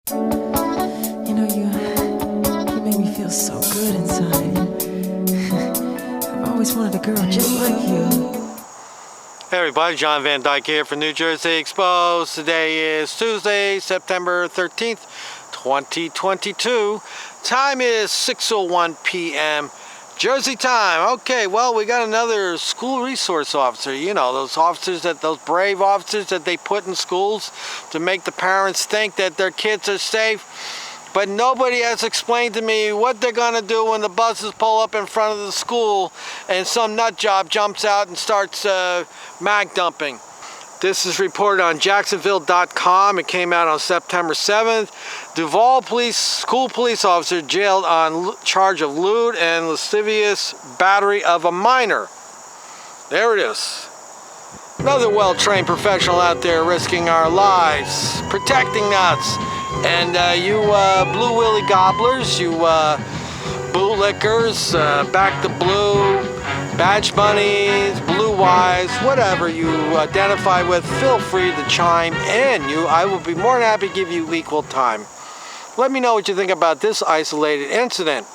You know, you make me feel so good inside. I've always wanted a girl just like you. Hey everybody, John Van Dyke here for New Jersey Exposed. Today is Tuesday, September 13th, 2022. Time is 6:01 p.m. Jersey time. Okay, well, we got another school resource officer. You know, those brave officers that they put in schools to make the parents think that their kids are safe. But nobody has explained to me what they're going to do when the buses pull up in front of the school and some nut job jumps out and starts mag dumping. This is reported on Jacksonville.com. It came out on September 7th. Duval school police officer jailed on charge of lewd and lascivious battery of a minor. There it is. Another well-trained professional out there risking our lives, protecting us. And you blue willy gobblers, you bootlickers, back the blue, badge bunnies, blue eyes, whatever you identify with, feel free to chime in. I will be more than happy to give you equal time. Let me know what you think about this isolated incident.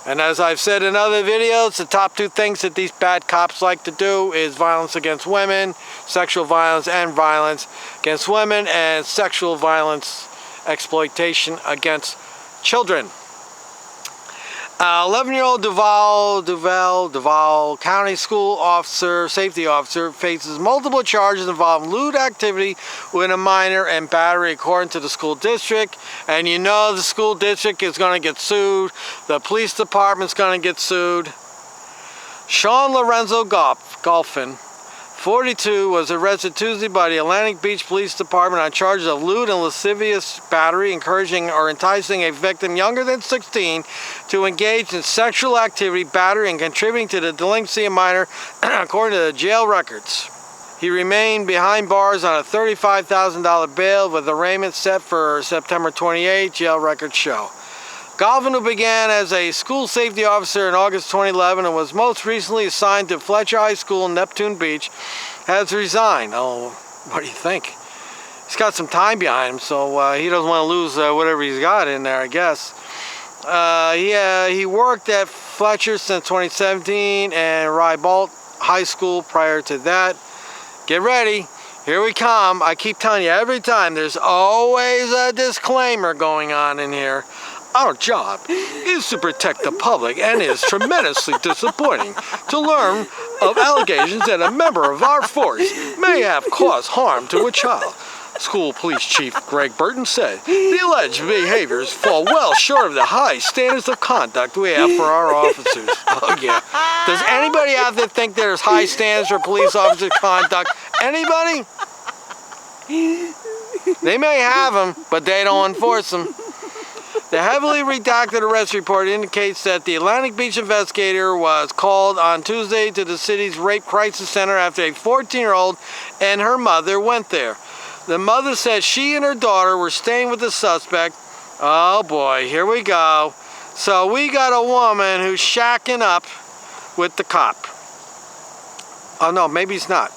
And as I've said in other videos, the top two things that these bad cops like to do is violence against women, sexual violence and violence against women, and sexual violence exploitation against children. 11-year-old Duval County School safety officer faces multiple charges involving lewd activity with a minor and battery, according to the school district. And you know the school district is going to get sued. The police department's going to get sued. Sean Lorenzo Golfin, 42, was arrested Tuesday by the Atlantic Beach Police Department on charges of lewd and lascivious battery, encouraging or enticing a victim younger than 16 to engage in sexual activity, battery, and contributing to the delinquency of minor, according to the jail records. He remained behind bars on a $35,000 bail with arraignment set for September 28, jail records show. Golfin, who began as a school safety officer in August 2011 and was most recently assigned to Fletcher High School in Neptune Beach, has resigned. Oh, what do you think? He's got some time behind him, so he doesn't want to lose whatever he's got in there, I guess. He worked at Fletcher since 2017 and Rybolt High School prior to that. Get ready. Here we come. I keep telling you every time, there's always a disclaimer going on in here. Our job is to protect the public, and it is tremendously disappointing to learn of allegations that a member of our force may have caused harm to a child. School Police Chief Greg Burton said the alleged behaviors fall well short of the high standards of conduct we have for our officers. Oh yeah. Does anybody out there think there's high standards for police officer conduct? Anybody? They may have them, but they don't enforce them. The heavily redacted arrest report indicates that the Atlantic Beach investigator was called on Tuesday to the city's rape crisis center after a 14-year-old and her mother went there. The mother said she and her daughter were staying with the suspect. Oh boy, here we go. So we got a woman who's shacking up with the cop. Oh no, maybe he's not.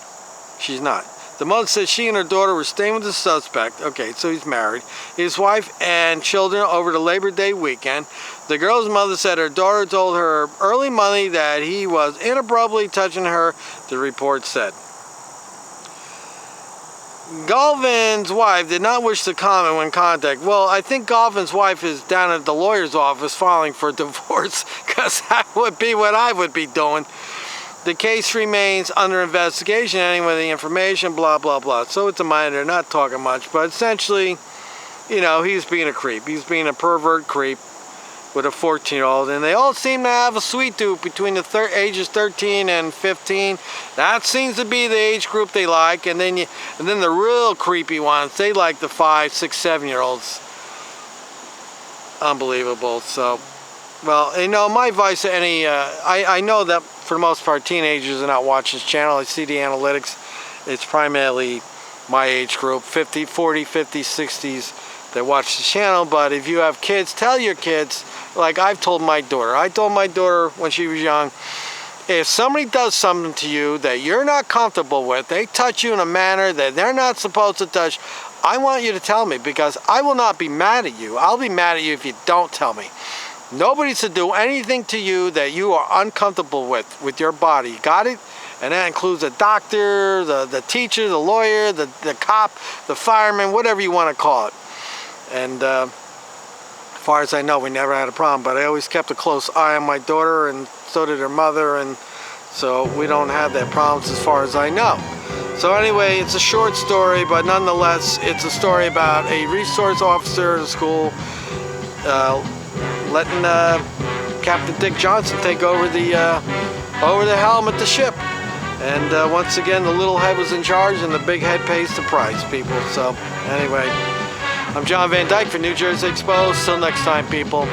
She's not. The mother said she and her daughter were staying with the suspect. Okay, so he's married. His wife and children over the Labor Day weekend. The girl's mother said her daughter told her early Monday that he was inappropriately touching her, the report said. Golfin's wife did not wish to comment when contacted. Well, I think Golfin's wife is down at the lawyer's office filing for divorce, because that would be what I would be doing. The case remains under investigation, anyway, the information, blah, blah, blah. So it's a minor, they're not talking much. But essentially, you know, he's being a creep. He's being a pervert creep with a 14-year-old. And they all seem to have a sweet tooth between the ages 13 and 15. That seems to be the age group they like. And then the real creepy ones, they like the 5, 6, 7-year-olds. Unbelievable. So, well, you know, my advice to any, I know that for the most part, teenagers are not watching this channel. I see the analytics. It's primarily my age group, 40, 50, 60s that watch the channel. But if you have kids, tell your kids, like I've told my daughter. I told my daughter when she was young, if somebody does something to you that you're not comfortable with, they touch you in a manner that they're not supposed to touch, I want you to tell me, because I will not be mad at you. I'll be mad at you if you don't tell me. Nobody's to do anything to you that you are uncomfortable with your body. You got it? And that includes the doctor, the teacher, the lawyer, the cop, the fireman, whatever you want to call it. And as far as I know, we never had a problem. But I always kept a close eye on my daughter, and so did her mother. And so we don't have that problems as far as I know. So anyway, it's a short story, but nonetheless, it's a story about a resource officer at a school letting Captain Dick Johnson take over the helm at the ship. And once again, the little head was in charge, and the big head pays the price, people. So anyway, I'm John Van Dyke for New Jersey Exposed. Till next time, people.